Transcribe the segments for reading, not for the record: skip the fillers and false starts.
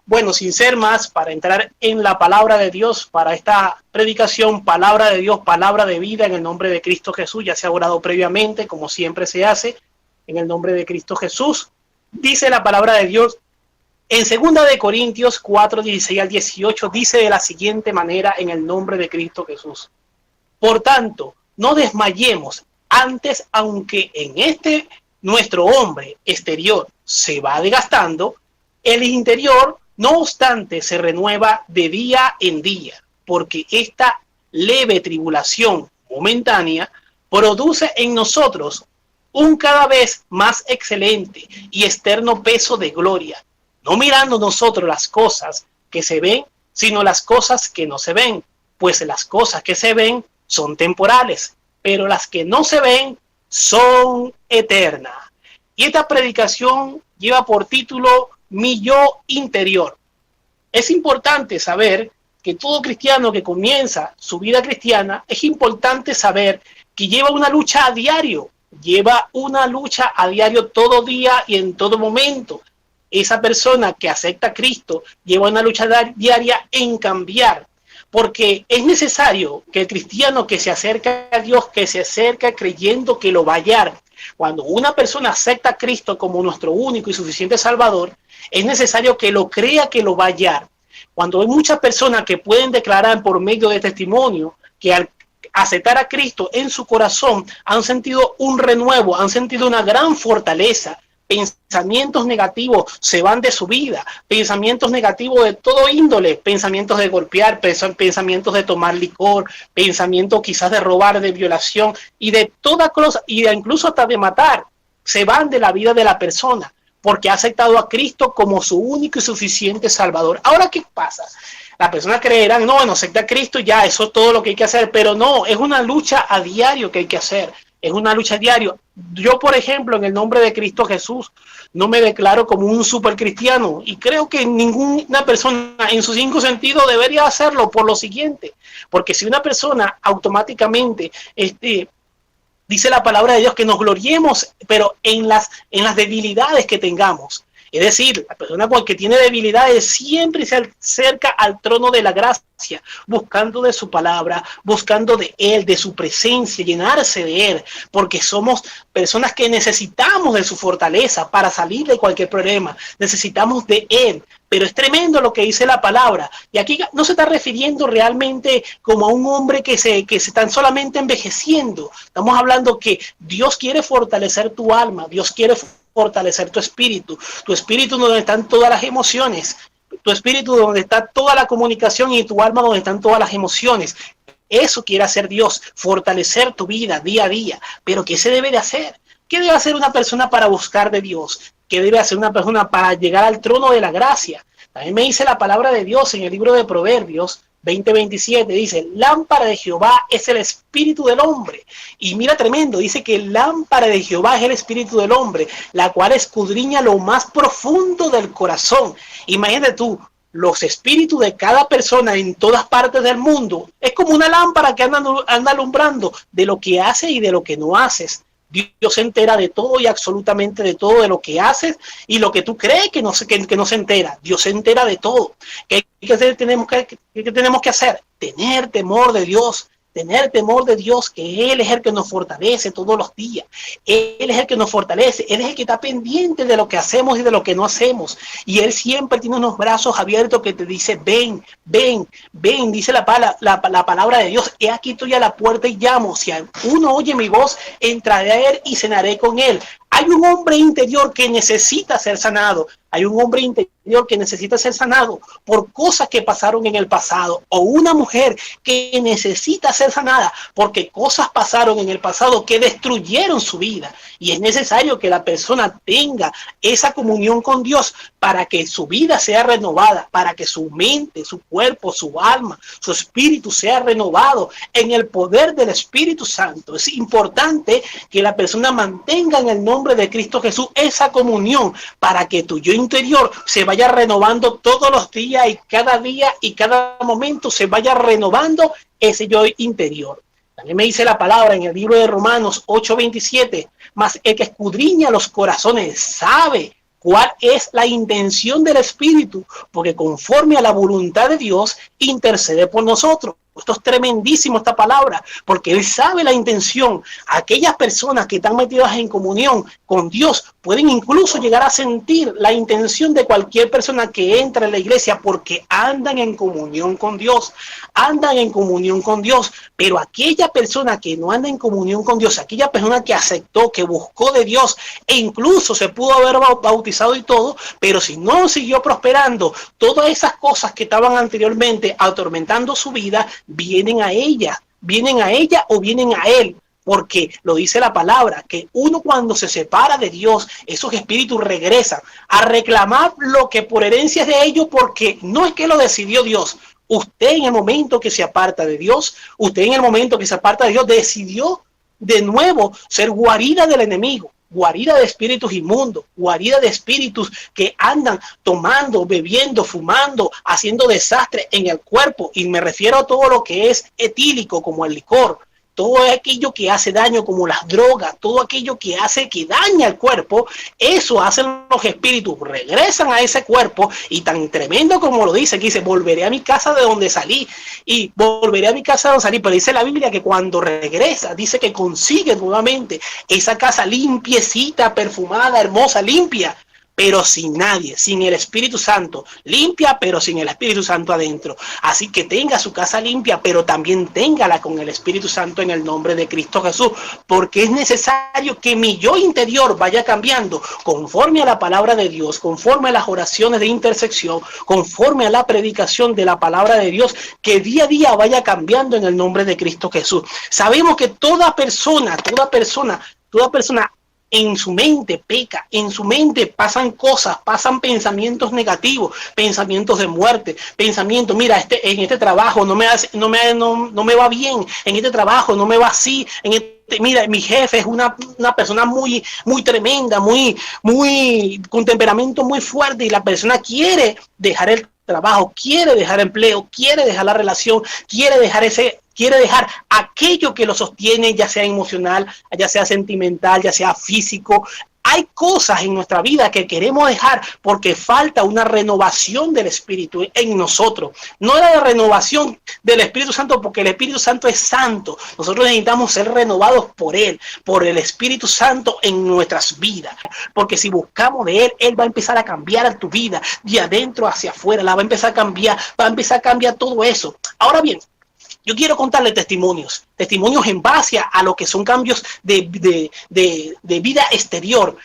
Bueno, sin ser más, para entrar en la palabra de Dios, para esta predicación, palabra de Dios, palabra de vida, en el nombre de Cristo Jesús, ya se ha orado previamente, como siempre se hace, en el nombre de Cristo Jesús. Dice la palabra de Dios en 2 Corintios 4, 16 al 18, dice de la siguiente manera, en el nombre de Cristo Jesús: por tanto, no desmayemos, antes, aunque en este nuestro hombre exterior se va desgastando, el interior, no obstante, se renueva de día en día, porque esta leve tribulación momentánea produce en nosotros un cada vez más excelente y externo peso de gloria, no mirando nosotros las cosas que se ven, sino las cosas que no se ven, pues las cosas que se ven son temporales, pero las que no se ven son eternas. Y esta predicación lleva por título Mi yo interior. Es importante saber que todo cristiano que comienza su vida cristiana, es importante saber que lleva una lucha a diario, todo día y en todo momento. Esa persona que acepta a Cristo lleva una lucha diaria en cambiar, porque es necesario que el cristiano que se acerca a Dios, que se acerca creyendo que lo va a hallar. Cuando una persona acepta a Cristo como nuestro único y suficiente Salvador, es necesario que lo crea que lo va a hallar. Cuando hay muchas personas que pueden declarar por medio de testimonio que al aceptar a Cristo en su corazón han sentido un renuevo, han sentido una gran fortaleza, pensamientos negativos se van de su vida, pensamientos negativos de todo índole, pensamientos de golpear, pensamientos de tomar licor, pensamientos quizás de robar, de violación y de toda cosa, y incluso hasta de matar, se van de la vida de la persona porque ha aceptado a Cristo como su único y suficiente Salvador. Ahora, ¿qué pasa? Las personas creerán, no, bueno, acepta a Cristo, ya, eso es todo lo que hay que hacer, pero no, es una lucha a diario que hay que hacer. Es una lucha diaria. Yo, por ejemplo, en el nombre de Cristo Jesús, no me declaro como un super cristiano y creo que ninguna persona en sus 5 sentidos debería hacerlo por lo siguiente. Porque si una persona automáticamente dice la palabra de Dios que nos gloriemos, pero en las debilidades que tengamos. Es decir, la persona que tiene debilidades siempre se acerca al trono de la gracia, buscando de su palabra, buscando de Él, de su presencia, llenarse de Él, porque somos personas que necesitamos de su fortaleza para salir de cualquier problema, necesitamos de Él. Pero es tremendo lo que dice la palabra. Y aquí no se está refiriendo realmente como a un hombre que se están solamente envejeciendo. Estamos hablando que Dios quiere fortalecer tu alma, Dios quiere fortalecer tu espíritu donde están todas las emociones, tu espíritu donde está toda la comunicación y tu alma donde están todas las emociones. Eso quiere hacer Dios, fortalecer tu vida día a día. Pero ¿qué se debe de hacer? ¿Qué debe hacer una persona para buscar de Dios? ¿Qué debe hacer una persona para llegar al trono de la gracia? También me dice la palabra de Dios en el libro de Proverbios 20:27, dice, lámpara de Jehová es el espíritu del hombre. Y mira, tremendo, dice que lámpara de Jehová es el espíritu del hombre, la cual escudriña lo más profundo del corazón. Imagínate tú, los espíritus de cada persona en todas partes del mundo es como una lámpara que anda alumbrando de lo que haces y de lo que no haces. Dios se entera de todo y absolutamente de todo, de lo que haces y lo que tú crees que no se entera. Dios se entera de todo. ¿Qué tenemos que hacer? Tener temor de Dios. Tener temor de Dios, que Él es el que nos fortalece todos los días. Él es el que nos fortalece. Él es el que está pendiente de lo que hacemos y de lo que no hacemos. Y Él siempre tiene unos brazos abiertos que te dice, ven, ven, ven. Dice la palabra de Dios, he aquí estoy a la puerta y llamo. Si uno oye mi voz, entraré a Él y cenaré con Él. Hay un hombre interior que necesita ser sanado. Hay un hombre interior que necesita ser sanado por cosas que pasaron en el pasado. O una mujer que necesita ser sanada porque cosas pasaron en el pasado que destruyeron su vida. Y es necesario que la persona tenga esa comunión con Dios para que su vida sea renovada, para que su mente, su cuerpo, su alma, su espíritu sea renovado en el poder del Espíritu Santo. Es importante que la persona mantenga en el nombre de Cristo Jesús esa comunión para que tu yo interior se vaya renovando todos los días y cada momento se vaya renovando ese yo interior. También me dice la palabra en el libro de Romanos 8:27, mas el que escudriña los corazones sabe cuál es la intención del Espíritu, porque conforme a la voluntad de Dios, intercede por nosotros. Esto es tremendísimo, esta palabra, porque Él sabe la intención. Aquellas personas que están metidas en comunión con Dios pueden incluso llegar a sentir la intención de cualquier persona que entra en la iglesia, porque andan en comunión con Dios, andan en comunión con Dios. Pero aquella persona que no anda en comunión con Dios, aquella persona que aceptó, que buscó de Dios e incluso se pudo haber bautizado y todo, pero si no siguió prosperando, todas esas cosas que estaban anteriormente atormentando su vida, vienen a ella o vienen a él, porque lo dice la palabra, que uno cuando se separa de Dios, esos espíritus regresan a reclamar lo que por herencia es de ellos, porque no es que lo decidió Dios. Usted en el momento que se aparta de Dios, decidió de nuevo ser guarida del enemigo, guarida de espíritus inmundos, guarida de espíritus que andan tomando, bebiendo, fumando, haciendo desastre en el cuerpo. Y me refiero a todo lo que es etílico, como el licor, todo aquello que hace daño, como las drogas, todo aquello que daña el cuerpo. Eso hacen los espíritus, regresan a ese cuerpo, y tan tremendo como lo dice, que dice, volveré a mi casa de donde salí, pero dice la Biblia que cuando regresa, dice que consigue nuevamente esa casa limpiecita, perfumada, hermosa, limpia, pero sin nadie, sin el Espíritu Santo. Limpia, pero sin el Espíritu Santo adentro. Así que tenga su casa limpia, pero también téngala con el Espíritu Santo en el nombre de Cristo Jesús, porque es necesario que mi yo interior vaya cambiando conforme a la palabra de Dios, conforme a las oraciones de intersección, conforme a la predicación de la palabra de Dios, que día a día vaya cambiando en el nombre de Cristo Jesús. Sabemos que toda persona en su mente peca, en su mente pasan cosas, pasan pensamientos negativos, pensamientos de muerte, pensamientos, mira, en este trabajo no me va bien, en este trabajo no me va así, mira, mi jefe es una persona muy tremenda, con temperamento muy fuerte, y la persona quiere dejar el trabajo, quiere dejar empleo, quiere dejar la relación, quiere dejar aquello que lo sostiene, ya sea emocional, ya sea sentimental, ya sea físico. Hay cosas en nuestra vida que queremos dejar porque falta una renovación del Espíritu en nosotros. No la renovación del Espíritu Santo, porque el Espíritu Santo es santo. Nosotros necesitamos ser renovados por Él, por el Espíritu Santo en nuestras vidas. Porque si buscamos de Él, Él va a empezar a cambiar tu vida de adentro hacia afuera. La va a empezar a cambiar todo eso. Ahora bien, yo quiero contarle testimonios en base a lo que son cambios de vida exterior,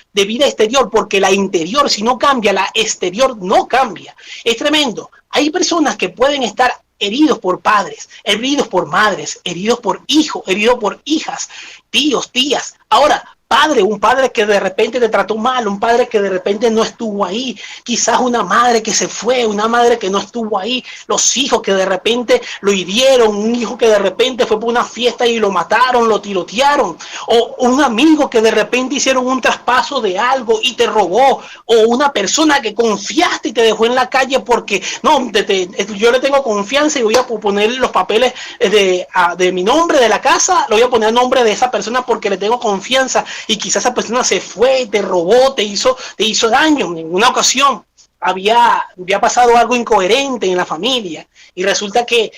porque la interior, si no cambia, la exterior no cambia. Es tremendo. Hay personas que pueden estar heridos por padres, heridos por madres, heridos por hijos, heridos por hijas, tíos, tías. Ahora, un padre que de repente te trató mal, un padre que de repente no estuvo ahí, quizás una madre que se fue, una madre que no estuvo ahí, los hijos que de repente lo hirieron, un hijo que de repente fue por una fiesta y lo mataron, lo tirotearon, o un amigo que de repente hicieron un traspaso de algo y te robó, o una persona que confiaste y te dejó en la calle porque yo le tengo confianza y voy a poner los papeles de mi nombre de la casa, lo voy a poner a nombre de esa persona porque le tengo confianza. Y quizás esa persona se fue, te robó, te hizo daño. En una ocasión había pasado algo incoherente en la familia, y resulta que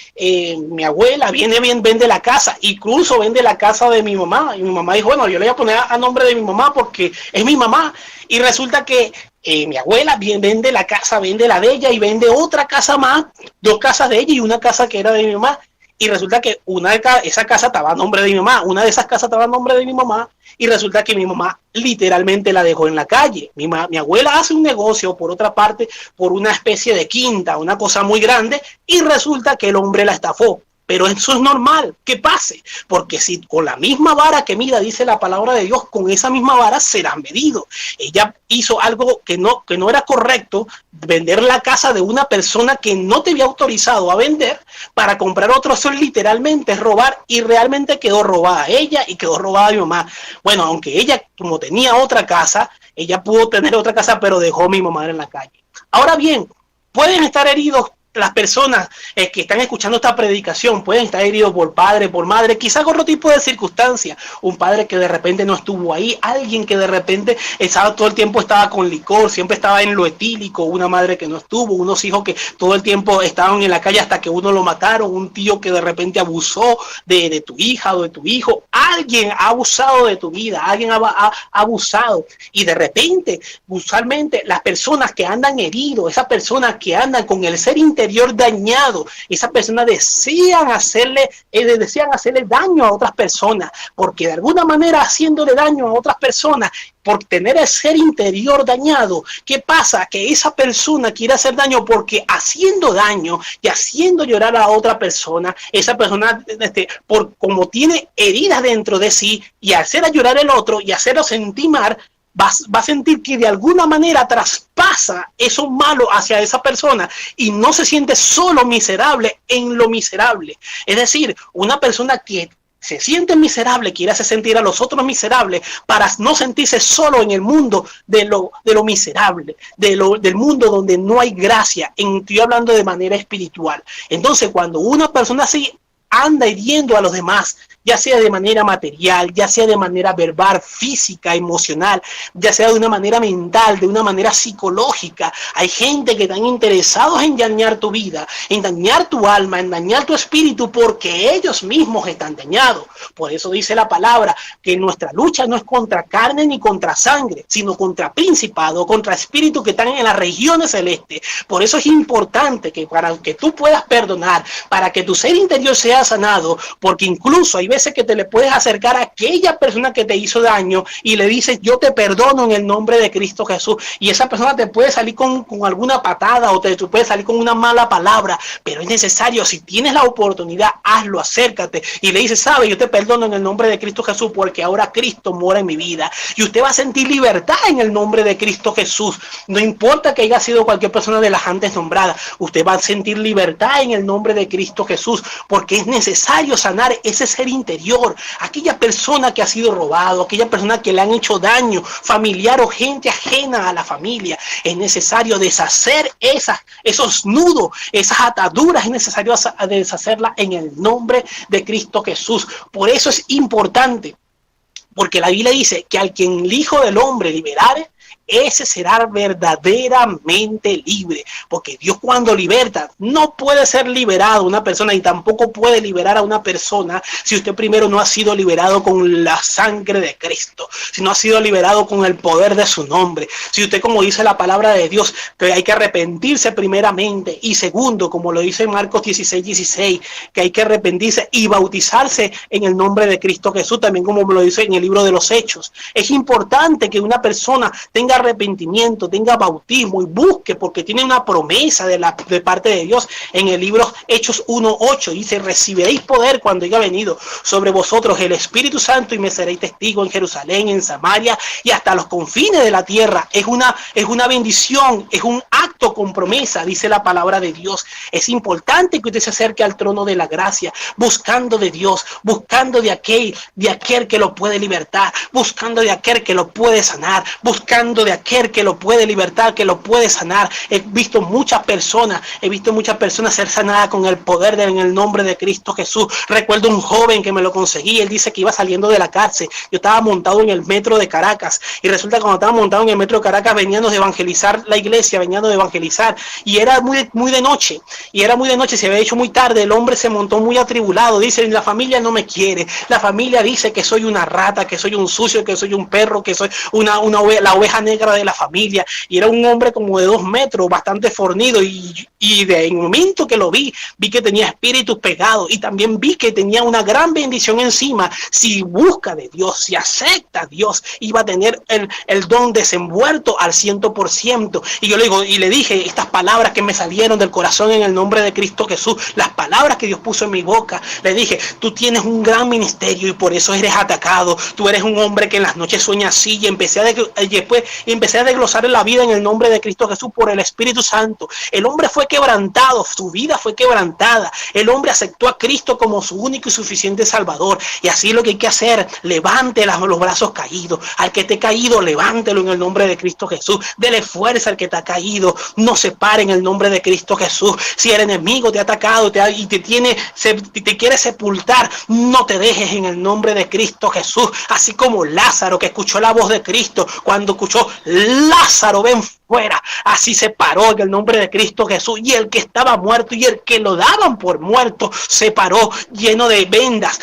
mi abuela vende la casa, incluso vende la casa de mi mamá, y mi mamá dijo, bueno, yo le voy a poner a nombre de mi mamá porque es mi mamá, y resulta que mi abuela vende la casa, vende la de ella y vende otra casa más, 2 casas de ella y una casa que era de mi mamá. Y resulta que esa casa estaba a nombre de mi mamá, una de esas casas estaba a nombre de mi mamá, y resulta que mi mamá literalmente la dejó en la calle. Mi abuela hace un negocio, por otra parte, por una especie de quinta, una cosa muy grande, y resulta que el hombre la estafó. Pero eso es normal que pase, porque si con la misma vara que mida, dice la palabra de Dios, con esa misma vara serán medidos. Ella hizo algo que no era correcto, vender la casa de una persona que no te había autorizado a vender para comprar otro. Eso literalmente es robar, y realmente quedó robada ella y quedó robada mi mamá. Bueno, aunque ella, como tenía otra casa, ella pudo tener otra casa, pero dejó a mi mamá en la calle. Ahora bien, pueden estar heridos las personas que están escuchando esta predicación pueden estar heridos por padre, por madre, quizás con otro tipo de circunstancias. Un padre que de repente no estuvo ahí, alguien que de repente estaba todo el tiempo estaba con licor, siempre estaba en lo etílico, una madre que no estuvo, unos hijos que todo el tiempo estaban en la calle hasta que uno lo mataron, un tío que de repente abusó de tu hija o de tu hijo. Alguien ha abusado de tu vida, alguien ha abusado, y de repente, usualmente las personas que andan heridos, esas personas que andan con el ser interior dañado, esas personas desean hacerle daño a otras personas, porque de alguna manera haciéndole daño a otras personas, por tener el ser interior dañado, ¿qué pasa? Que esa persona quiere hacer daño, porque haciendo daño y haciendo llorar a otra persona, esa persona, por como tiene heridas dentro de sí, y hacer a llorar el otro y hacerlo sentir mal, va a sentir que de alguna manera traspasa eso malo hacia esa persona y no se siente solo miserable en lo miserable. Es decir, una persona que se siente miserable quiere hacer sentir a los otros miserables para no sentirse solo en el mundo de lo miserable, del mundo donde no hay gracia. Estoy hablando de manera espiritual. Entonces, cuando una persona así anda hiriendo a los demás, ya sea de manera material, ya sea de manera verbal, física, emocional, ya sea de una manera mental, de una manera psicológica. Hay gente que están interesados en dañar tu vida, en dañar tu alma, en dañar tu espíritu, porque ellos mismos están dañados. Por eso dice la palabra que nuestra lucha no es contra carne ni contra sangre, sino contra principados, contra espíritus que están en las regiones celestes. Por eso es importante que para que tú puedas perdonar, para que tu ser interior sea sanado, porque incluso hay veces que te le puedes acercar a aquella persona que te hizo daño y le dices, yo te perdono en el nombre de Cristo Jesús, y esa persona te puede salir con alguna patada o te puede salir con una mala palabra, pero es necesario, si tienes la oportunidad, hazlo, acércate y le dices, sabe, yo te perdono en el nombre de Cristo Jesús, porque ahora Cristo mora en mi vida, y usted va a sentir libertad en el nombre de Cristo Jesús. No importa que haya sido cualquier persona de las antes nombradas, usted va a sentir libertad en el nombre de Cristo Jesús, porque es necesario sanar ese ser interior, aquella persona que ha sido robado, aquella persona que le han hecho daño familiar o gente ajena a la familia. Es necesario deshacer esos nudos, esas ataduras, es necesario deshacerlas en el nombre de Cristo Jesús. Por eso es importante, porque la Biblia dice que al quien el Hijo del Hombre liberare, ese será verdaderamente libre, porque Dios cuando liberta, no puede ser liberado una persona, y tampoco puede liberar a una persona si usted primero no ha sido liberado con la sangre de Cristo, si no ha sido liberado con el poder de su nombre, si usted, como dice la palabra de Dios, que hay que arrepentirse primeramente, y segundo, como lo dice en Marcos 16:16, que hay que arrepentirse y bautizarse en el nombre de Cristo Jesús, también como lo dice en el libro de los Hechos. Es importante que una persona tenga arrepentimiento, tenga bautismo y busque, porque tiene una promesa de parte de Dios en el libro Hechos 1:8. Dice, recibiréis poder cuando haya venido sobre vosotros el Espíritu Santo y me seréis testigo en Jerusalén, en Samaria y hasta los confines de la tierra. Es una bendición, es un acto con promesa, dice la palabra de Dios. Es importante que usted se acerque al trono de la gracia, buscando de Dios, buscando de aquel que lo puede libertar, buscando de aquel que lo puede sanar, buscando de aquel que lo puede libertar, que lo puede sanar. He visto muchas personas ser sanadas con el poder en el nombre de Cristo Jesús. Recuerdo un joven que me lo conseguí, él dice que iba saliendo de la cárcel, yo estaba montado en el metro de Caracas, y resulta que cuando estaba montado en el metro de Caracas veníamos de evangelizar la iglesia, veníamos de evangelizar, y era muy de noche, se había hecho muy tarde, el hombre se montó muy atribulado, dice, la familia no me quiere, la familia dice que soy una rata, que soy un sucio, que soy un perro, que soy la oveja negra de la familia, y era un hombre como de 2 metros, bastante fornido, y en el momento que lo vi que tenía espíritus pegados, y también vi que tenía una gran bendición encima. Si busca de Dios, si acepta a Dios, iba a tener el don desenvuelto al 100%. Y yo le dije estas palabras que me salieron del corazón en el nombre de Cristo Jesús, las palabras que Dios puso en mi boca. Le dije, tú tienes un gran ministerio y por eso eres atacado. Tú eres un hombre que en las noches sueña así, y empecé a desglosar la vida en el nombre de Cristo Jesús por el Espíritu Santo. El hombre fue quebrantado, su vida fue quebrantada. El hombre aceptó a Cristo como su único y suficiente Salvador. Y así es lo que hay que hacer. Levante los brazos caídos. Al que esté caído, levántelo en el nombre de Cristo Jesús. Dele fuerza al que te ha caído. No se pare en el nombre de Cristo Jesús. Si el enemigo te ha atacado y te quiere sepultar, no te dejes en el nombre de Cristo Jesús. Así como Lázaro, que escuchó la voz de Cristo cuando escuchó: Lázaro, ven fuera. Así se paró en el nombre de Cristo Jesús, y el que estaba muerto y el que lo daban por muerto se paró lleno de vendas.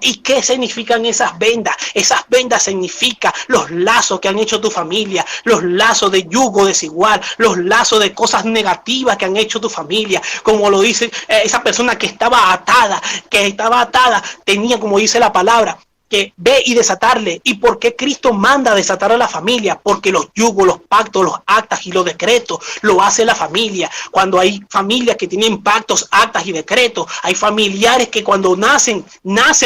¿Y qué significan esas vendas? Esas vendas significan los lazos que han hecho tu familia, los lazos de yugo desigual, los lazos de cosas negativas que han hecho tu familia. Como lo dice esa persona que estaba atada, tenía, como dice la palabra, que ve y desatarle. ¿Y por qué Cristo manda a desatar a la familia? Porque los yugos, los pactos, los actas y los decretos lo hace la familia. Cuando hay familias que tienen pactos, actas y decretos, hay familiares que cuando nacen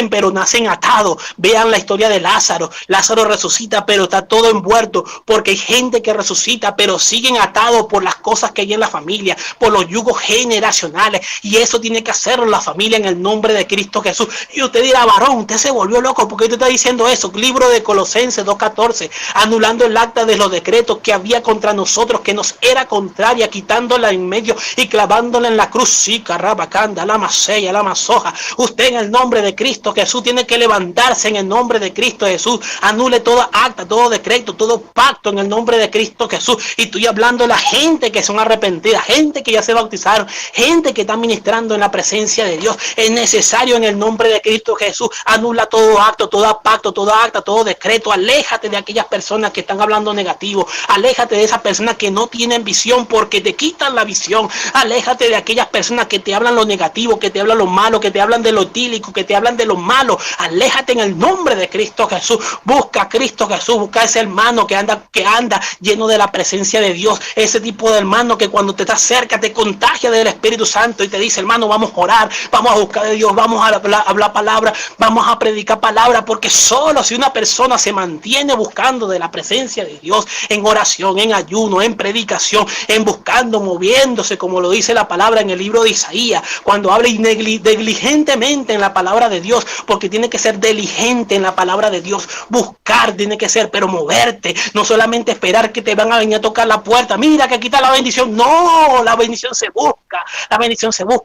pero nacen atados. Vean la historia de Lázaro. Lázaro resucita, pero está todo envuelto, porque hay gente que resucita pero siguen atados por las cosas que hay en la familia, por los yugos generacionales, y eso tiene que hacerlo la familia en el nombre de Cristo Jesús. Y usted dirá: varón, usted se volvió loco, ¿por qué usted está diciendo eso? Libro de Colosenses 2:14, anulando el acta de los decretos que había contra nosotros, que nos era contraria, quitándola en medio y clavándola en la cruz. Sí, carrabacanda, la masella, la masoja. Usted en el nombre de Cristo Jesús tiene que levantarse en el nombre de Cristo Jesús. Anule toda acta, todo decreto, todo pacto en el nombre de Cristo Jesús. Y estoy hablando de la gente que son arrepentidas, gente que ya se bautizaron, gente que está ministrando en la presencia de Dios. Es necesario en el nombre de Cristo Jesús. Anula todo acto, todo pacto, toda acta, todo decreto. Aléjate de aquellas personas que están hablando negativo. Aléjate de esas personas que no tienen visión, porque te quitan la visión. Aléjate de aquellas personas que te hablan lo negativo, que te hablan lo malo, que te hablan de lo etílico, que te hablan de lo malo. Aléjate en el nombre de Cristo Jesús. Busca a Cristo Jesús. Busca a ese hermano que anda lleno de la presencia de Dios. Ese tipo de hermano que cuando te está cerca te contagia del Espíritu Santo y te dice: hermano, vamos a orar, vamos a buscar de Dios, vamos a hablar palabra, vamos a predicar palabra. Porque solo si una persona se mantiene buscando de la presencia de Dios, en oración, en ayuno, en predicación, en buscando, moviéndose, como lo dice la palabra en el libro de Isaías, cuando habla diligentemente en la palabra de Dios, porque tiene que ser diligente en la palabra de Dios, buscar tiene que ser, pero moverte, no solamente esperar que te van a venir a tocar la puerta, mira que aquí está la bendición. No, la bendición se busca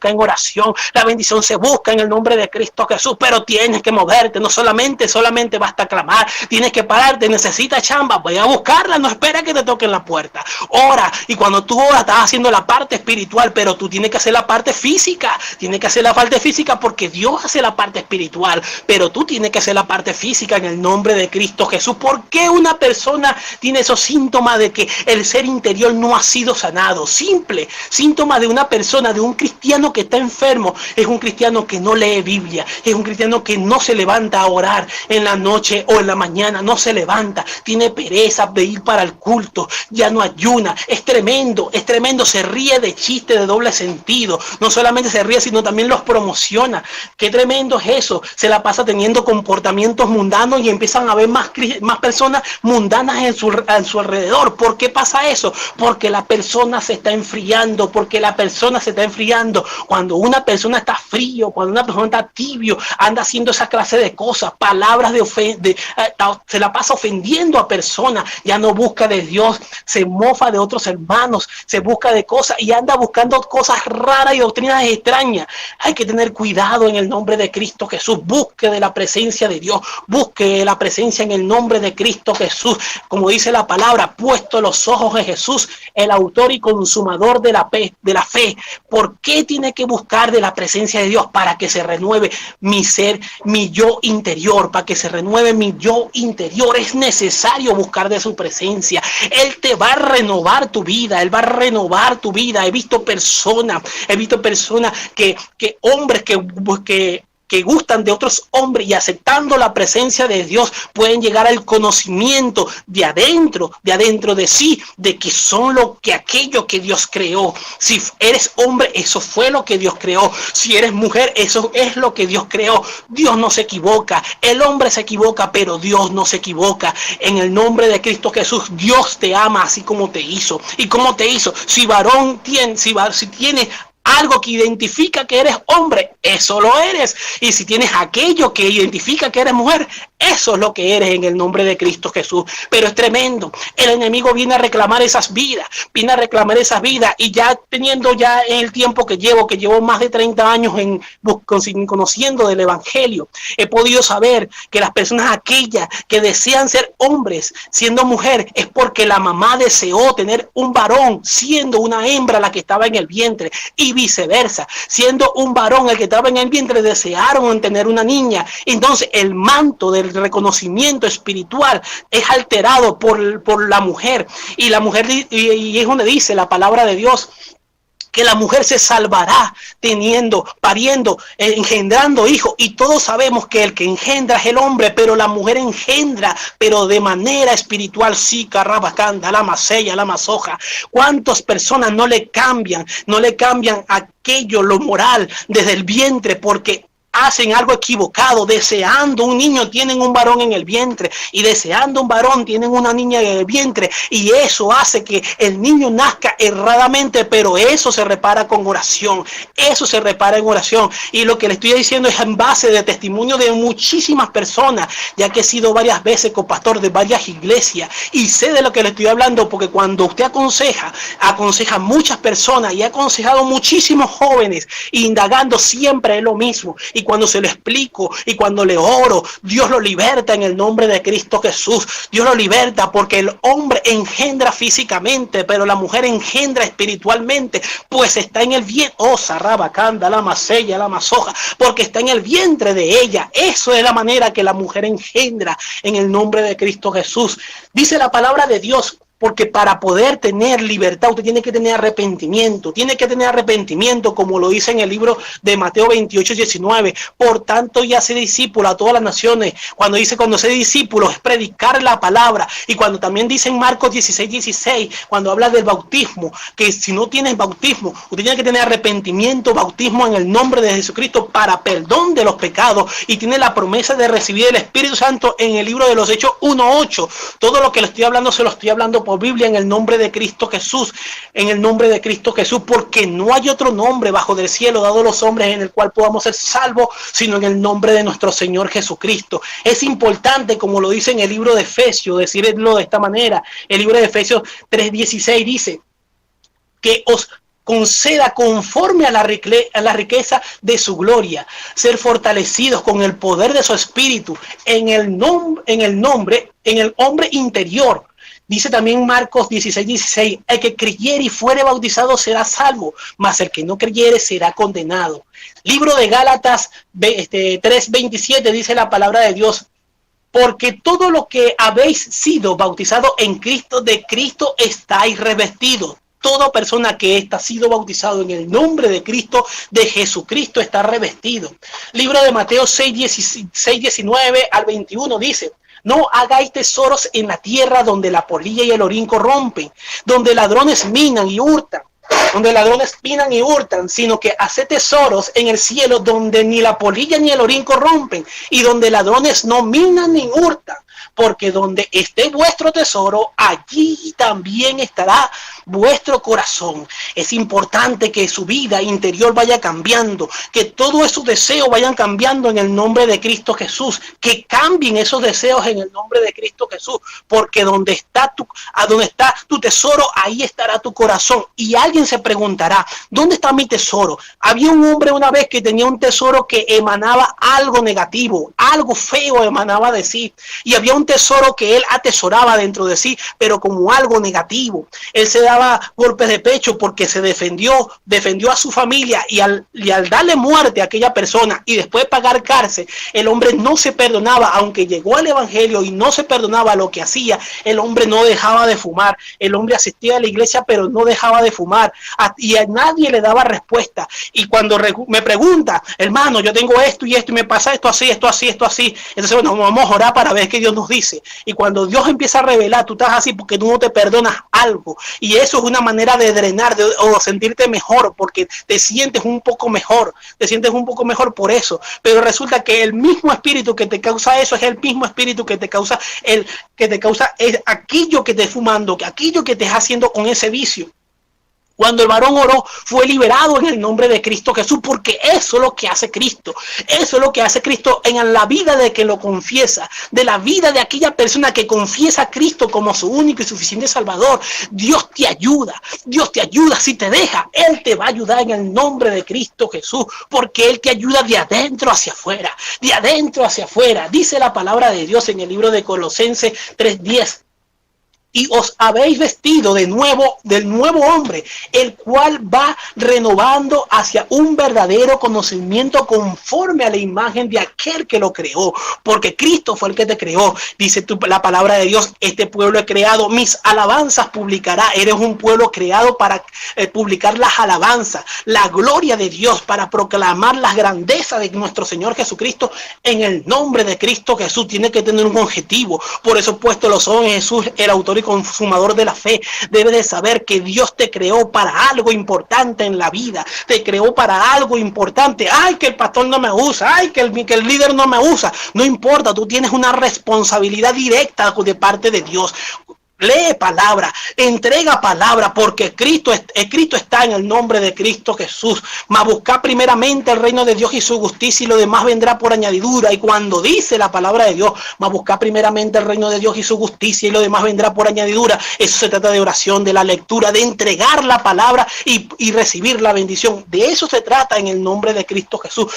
en oración, la bendición se busca en el nombre de Cristo Jesús, pero tienes que moverte, no solamente basta clamar, tienes que pararte. Necesitas chamba, voy a buscarla, no espera que te toquen la puerta. Ora, y cuando tú oras estás haciendo la parte espiritual, pero tú tienes que hacer la parte física, porque Dios hace la parte espiritual, pero tú tienes que hacer la parte física en el nombre de Cristo Jesús. ¿Por qué una persona tiene esos síntomas de que el ser interior no ha sido sanado? Simple síntoma de una persona, de un cristiano que está enfermo, es un cristiano que no lee Biblia, es un cristiano que no se levanta a orar en la noche o en la mañana, no se levanta, tiene pereza de ir para el culto, ya no ayuna. Es tremendo, se ríe de chistes de doble sentido, no solamente se ríe, sino también los promociona. Qué tremendo es eso. Se la pasa teniendo comportamientos mundanos y empiezan a haber más personas mundanas en su alrededor. ¿Por qué pasa eso? Porque la persona se está enfriando, Cuando una persona está frío, cuando una persona está tibio, anda haciendo esa clase de cosas, palabras se la pasa ofendiendo a personas, ya no busca de Dios, se mofa de otros hermanos, se busca de cosas y anda buscando cosas raras y doctrinas extrañas. Hay que tener cuidado en el nombre de Cristo Jesús. Busque de la presencia de Dios, busque la presencia en el nombre de Cristo Jesús. Como dice la palabra, puesto los ojos en Jesús, el autor y consumador de la fe. ¿Por qué tiene que buscar de la presencia de Dios? Para que se renueve mi ser, mi yo interior, para que se renueve mi yo interior. Es necesario buscar de su presencia. Él te va a renovar tu vida, Él va a renovar tu vida. He visto personas que hombres que que gustan de otros hombres y aceptando la presencia de Dios pueden llegar al conocimiento de adentro de sí, de que son aquello que Dios creó. Si eres hombre, eso fue lo que Dios creó. Si eres mujer, eso es lo que Dios creó. Dios no se equivoca. El hombre se equivoca, pero Dios no se equivoca. En el nombre de Cristo Jesús, Dios te ama así como te hizo. ¿Y cómo te hizo? Si varón tiene, si tienes algo que identifica que eres hombre, eso lo eres. Y si tienes aquello que identifica que eres mujer, eso es lo que eres en el nombre de Cristo Jesús. Pero es tremendo. El enemigo viene a reclamar esas vidas, y ya teniendo ya el tiempo que llevo más de 30 años conociendo del evangelio, he podido saber que las personas aquellas que desean ser hombres siendo mujer es porque la mamá deseó tener un varón siendo una hembra la que estaba en el vientre, y viceversa, siendo un varón el que estaba en el vientre desearon tener una niña. Entonces el manto del reconocimiento espiritual es alterado por la mujer, y la mujer, y es donde dice la palabra de Dios que la mujer se salvará pariendo, engendrando hijos. Y todos sabemos que el que engendra es el hombre, pero la mujer engendra, pero de manera espiritual. Sí, carrabacanda, la masella, la masoja. ¿Cuántas personas no le cambian aquello, lo moral, desde el vientre, porque hacen algo equivocado? Deseando un niño tienen un varón en el vientre, y deseando un varón tienen una niña en el vientre, y eso hace que el niño nazca erradamente, pero eso se repara con oración, eso se repara en oración. Y lo que le estoy diciendo es en base de testimonio de muchísimas personas, ya que he sido varias veces copastor de varias iglesias y sé de lo que le estoy hablando, porque cuando usted aconseja a muchas personas, y ha aconsejado muchísimos jóvenes, indagando siempre es lo mismo. Y cuando se lo explico y cuando le oro, Dios lo liberta en el nombre de Cristo Jesús. Dios lo liberta, porque el hombre engendra físicamente, pero la mujer engendra espiritualmente, pues está en el vientre. Oh, sarrabacanda, la masella, la masoja, porque está en el vientre de ella. Eso es la manera que la mujer engendra en el nombre de Cristo Jesús. Dice la palabra de Dios, porque para poder tener libertad usted tiene que tener arrepentimiento. Tiene que tener arrepentimiento, como lo dice en el libro de Mateo 28:19. Por tanto, ya sé discípulo a todas las naciones. Cuando sé discípulo es predicar la palabra. Y cuando también dice en Marcos 16:16, cuando habla del bautismo, que si no tienes bautismo, usted tiene que tener arrepentimiento, bautismo en el nombre de Jesucristo para perdón de los pecados. Y tiene la promesa de recibir el Espíritu Santo en el libro de los Hechos 1:8. Todo lo que le estoy hablando se lo estoy hablando por Biblia, en el nombre de Cristo Jesús, en el nombre de Cristo Jesús, porque no hay otro nombre bajo del cielo dado a los hombres en el cual podamos ser salvos, sino en el nombre de nuestro Señor Jesucristo. Es importante, como lo dice en el libro de Efesios, decirlo de esta manera. El libro de Efesios 3:16 dice que os conceda conforme a la riqueza de su gloria, ser fortalecidos con el poder de su espíritu en el hombre interior. Dice también Marcos 16:16, el que creyere y fuere bautizado será salvo, mas el que no creyere será condenado. Libro de Gálatas 3:27 dice la palabra de Dios, porque todo lo que habéis sido bautizado en Cristo, de Cristo estáis revestidos. Toda persona que ha sido bautizado en el nombre de Cristo, de Jesucristo, está revestido. Libro de Mateo 6:19 al 21 dice, no hagáis tesoros en la tierra donde la polilla y el orín corrompen, donde ladrones minan y hurtan, sino que haced tesoros en el cielo donde ni la polilla ni el orín corrompen, y donde ladrones no minan ni hurtan. Porque donde esté vuestro tesoro, allí también estará vuestro corazón. Es importante que su vida interior vaya cambiando, que todos esos deseos vayan cambiando en el nombre de Cristo Jesús, que cambien esos deseos en el nombre de Cristo Jesús, porque donde está tu tesoro, ahí estará tu corazón. Y alguien se preguntará, ¿dónde está mi tesoro? Había un hombre una vez que tenía un tesoro que emanaba algo negativo, algo feo emanaba de sí, y había un un tesoro que él atesoraba dentro de sí, pero como algo negativo. Él se daba golpes de pecho porque se defendió a su familia, y al darle muerte a aquella persona y después pagar cárcel, el hombre no se perdonaba. Aunque llegó al evangelio y no se perdonaba lo que hacía, el hombre no dejaba de fumar. El hombre asistía a la iglesia, pero no dejaba de fumar, y a nadie le daba respuesta. Y cuando me pregunta, hermano, yo tengo esto y esto, y me pasa esto así, entonces bueno, vamos a orar para ver qué Dios nos dice. Y cuando Dios empieza a revelar, tú estás así porque tú no te perdonas algo, y eso es una manera de drenar o sentirte mejor, porque te sientes un poco mejor por eso. Pero resulta que el mismo espíritu que te causa eso es el mismo espíritu que te causa aquello que te fumando, aquello que te está haciendo con ese vicio. Cuando el varón oró, fue liberado en el nombre de Cristo Jesús, porque eso es lo que hace Cristo. Eso es lo que hace Cristo en la vida de que lo confiesa, de la vida de aquella persona que confiesa a Cristo como su único y suficiente Salvador. Dios te ayuda. Si te deja, Él te va a ayudar en el nombre de Cristo Jesús, porque Él te ayuda de adentro hacia afuera, Dice la palabra de Dios en el libro de Colosenses 3:10. Y os habéis vestido del nuevo hombre, el cual va renovando hacia un verdadero conocimiento conforme a la imagen de aquel que lo creó, porque Cristo fue el que te creó. Dice la palabra de Dios: este pueblo he creado, mis alabanzas publicará. Eres un pueblo creado para publicar las alabanzas, la gloria de Dios, para proclamar las grandezas de nuestro Señor Jesucristo en el nombre de Cristo Jesús. Tiene que tener un objetivo. Por eso, puesto los ojos en Jesús, el autor y consumador de la fe, debes de saber que Dios te creó para algo importante en la vida. Te creó para algo importante. Ay, que el pastor no me usa, ay, que el líder no me usa. No importa, tú tienes una responsabilidad directa de parte de Dios. Lee palabra, entrega palabra, porque Cristo está en el nombre de Cristo Jesús. Mas buscar primeramente el reino de Dios y su justicia, y lo demás vendrá por añadidura. Y cuando dice la palabra de Dios, mas buscar primeramente el reino de Dios y su justicia, y lo demás vendrá por añadidura, eso se trata de oración, de la lectura, de entregar la palabra y recibir la bendición. De eso se trata en el nombre de Cristo Jesús.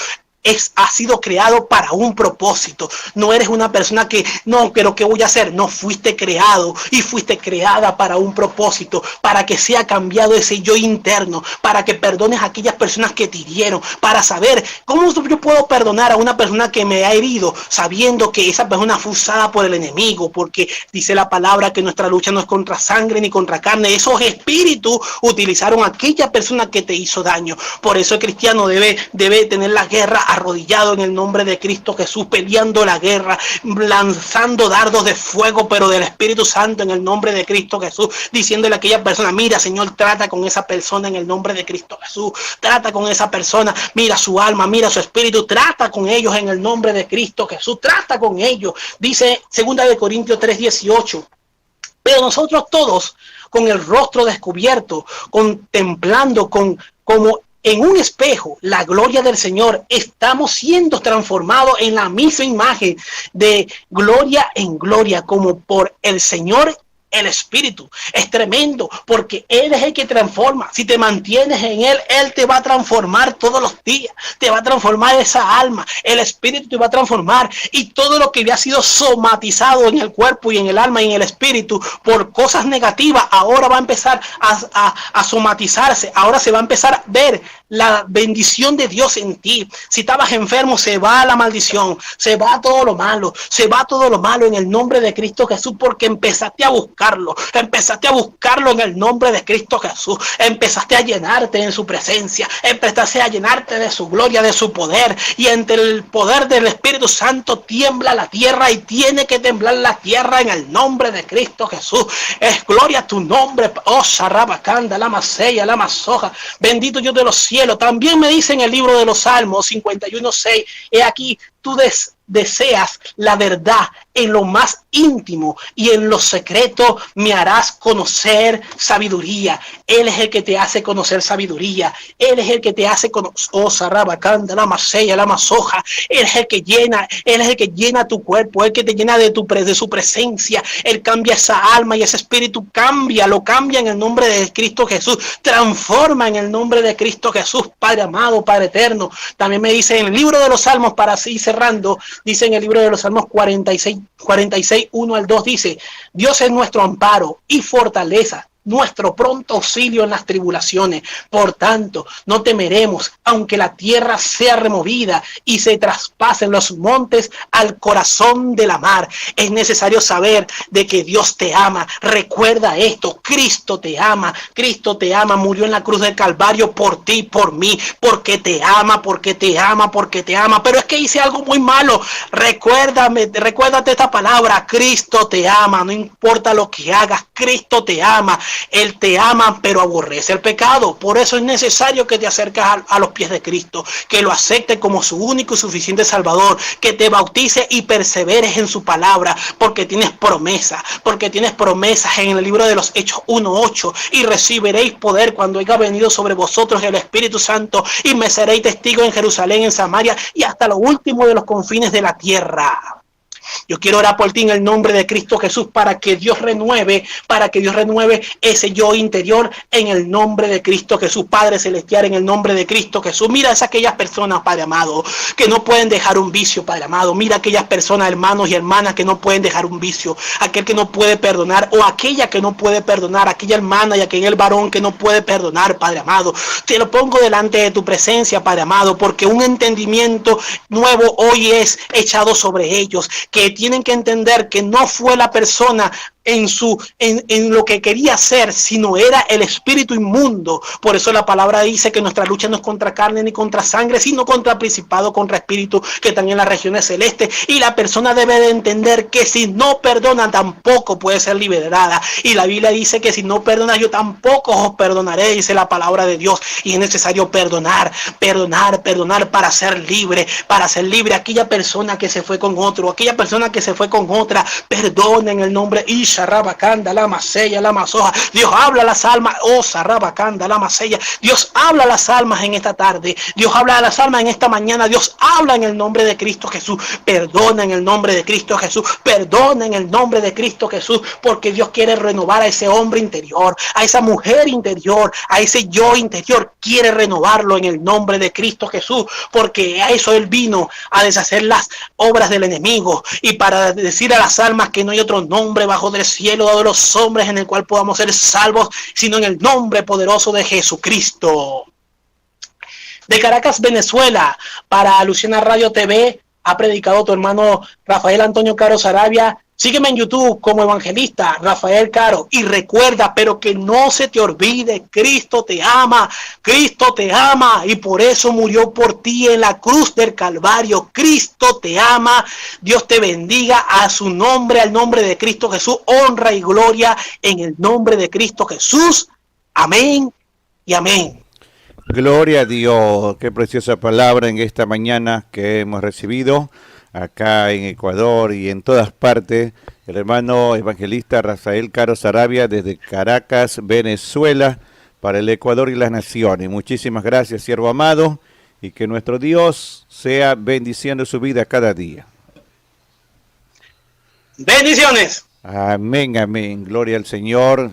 Ha sido creado para un propósito. No eres una persona que, no, pero ¿qué voy a hacer? No, fuiste creado y fuiste creada para un propósito, para que sea cambiado ese yo interno, para que perdones a aquellas personas que te hirieron, para saber cómo yo puedo perdonar a una persona que me ha herido, sabiendo que esa persona fue usada por el enemigo, porque dice la palabra que nuestra lucha no es contra sangre ni contra carne. Esos espíritus utilizaron a aquella persona que te hizo daño. Por eso el cristiano debe tener la guerra arrodillado en el nombre de Cristo Jesús, peleando la guerra, lanzando dardos de fuego, pero del Espíritu Santo, en el nombre de Cristo Jesús, diciéndole a aquella persona: mira, Señor, trata con esa persona en el nombre de Cristo Jesús, trata con esa persona, mira su alma, mira su espíritu, trata con ellos en el nombre de Cristo Jesús, trata con ellos. Dice 2 Corintios 3:18. Pero nosotros todos, con el rostro descubierto, contemplando como en un espejo la gloria del Señor, estamos siendo transformados en la misma imagen, de gloria en gloria, como por el Señor el Espíritu. Es tremendo, porque Él es el que transforma. Si te mantienes en Él, Él te va a transformar todos los días, te va a transformar esa alma, el Espíritu te va a transformar, y todo lo que había sido somatizado en el cuerpo y en el alma y en el espíritu por cosas negativas, ahora va a empezar a somatizarse. Ahora se va a empezar a ver la bendición de Dios en ti. Si estabas enfermo, se va la maldición, se va todo lo malo en el nombre de Cristo Jesús, porque empezaste a buscarlo en el nombre de Cristo Jesús, empezaste a llenarte en su presencia, empezaste a llenarte de su gloria, de su poder, y entre el poder del Espíritu Santo tiembla la tierra, y tiene que temblar la tierra en el nombre de Cristo Jesús. Es gloria a tu nombre, oh Sarabacanda, la Maseya, la Masoja, bendito Dios de los cielos. También me dice en el libro de los Salmos 51:6, he aquí, tú deseas la verdad en lo más íntimo, y en lo secreto me harás conocer sabiduría. Él es el que te hace conocer sabiduría. Él es el que te hace conocer, oh Sarabacanda, la Maseya, la Masoja. Él es el que llena tu cuerpo, el que te llena de su presencia. Él cambia esa alma, y ese espíritu lo cambia en el nombre de Cristo Jesús, transforma en el nombre de Cristo Jesús. Padre amado, Padre eterno. También me dice en el libro de los Salmos, para así cerrando, dice en el libro de los Salmos 46:3, 46, 1 al 2 dice: Dios es nuestro amparo y fortaleza, nuestro pronto auxilio en las tribulaciones. Por tanto, no temeremos, aunque la tierra sea removida y se traspasen los montes al corazón de la mar. Es necesario saber de que Dios te ama. Recuerda esto: Cristo te ama. Cristo te ama. Murió en la cruz del Calvario por ti, por mí, porque te ama, porque te ama, porque te ama. Pero es que hice algo muy malo. Recuérdate esta palabra: Cristo te ama. No importa lo que hagas, Cristo te ama. Él te ama, pero aborrece el pecado. Por eso es necesario que te acerques a los pies de Cristo, que lo aceptes como su único y suficiente Salvador, que te bautices y perseveres en su palabra, porque tienes promesas en el libro de los Hechos 1:8: y recibiréis poder cuando haya venido sobre vosotros el Espíritu Santo, y me seréis testigos en Jerusalén, en Samaria y hasta lo último de los confines de la tierra. Yo quiero orar por ti en el nombre de Cristo Jesús, para que Dios renueve ese yo interior en el nombre de Cristo Jesús. Padre celestial, en el nombre de Cristo Jesús, mira a aquellas personas, Padre amado, que no pueden dejar un vicio, Padre amado. Mira a aquellas personas, hermanos y hermanas, que no pueden dejar un vicio, aquel que no puede perdonar, o aquella que no puede perdonar, aquella hermana y aquel varón que no puede perdonar, Padre amado. Te lo pongo delante de tu presencia, Padre amado, porque un entendimiento nuevo hoy es echado sobre ellos, que tienen que entender que no fue la persona en lo que quería hacer, sino era el espíritu inmundo. Por eso la palabra dice que nuestra lucha no es contra carne ni contra sangre, sino contra principado, contra espíritu que están en las regiones celestes. Y la persona debe de entender que si no perdona, tampoco puede ser liberada. Y la Biblia dice que si no perdonas, yo tampoco os perdonaré, dice la palabra de Dios. Y es necesario perdonar para ser libre, Aquella persona que se fue con otro, aquella persona que se fue con otra, perdona en el nombre de Sarrabacanda, la masella, la masoja. Dios habla a las almas. Oh, Sarrabacanda, la masella. Dios habla a las almas en esta tarde. Dios habla a las almas en esta mañana. Dios habla en el nombre de Cristo Jesús. Perdona en el nombre de Cristo Jesús. Perdona en el nombre de Cristo Jesús. Porque Dios quiere renovar a ese hombre interior, a esa mujer interior, a ese yo interior. Quiere renovarlo en el nombre de Cristo Jesús. Porque a eso Él vino, a deshacer las obras del enemigo y para decir a las almas que no hay otro nombre bajo del cielo dado a los hombres en el cual podamos ser salvos, sino en el nombre poderoso de Jesucristo. De Caracas, Venezuela, para Luciana Radio TV, ha predicado tu hermano Rafael Antonio Caro Saravia. Sígueme en YouTube como evangelista Rafael Caro, y recuerda, pero que no se te olvide, Cristo te ama y por eso murió por ti en la cruz del Calvario. Cristo te ama. Dios te bendiga. A su nombre, al nombre de Cristo Jesús, honra y gloria en el nombre de Cristo Jesús. Amén y amén. Gloria a Dios. Qué preciosa palabra en esta mañana que hemos recibido acá en Ecuador y en todas partes. El hermano evangelista Rafael Caro Saravia desde Caracas, Venezuela, para el Ecuador y las naciones. Muchísimas gracias, siervo amado, y que nuestro Dios sea bendiciendo su vida cada día. Bendiciones. Amén, amén. Gloria al Señor.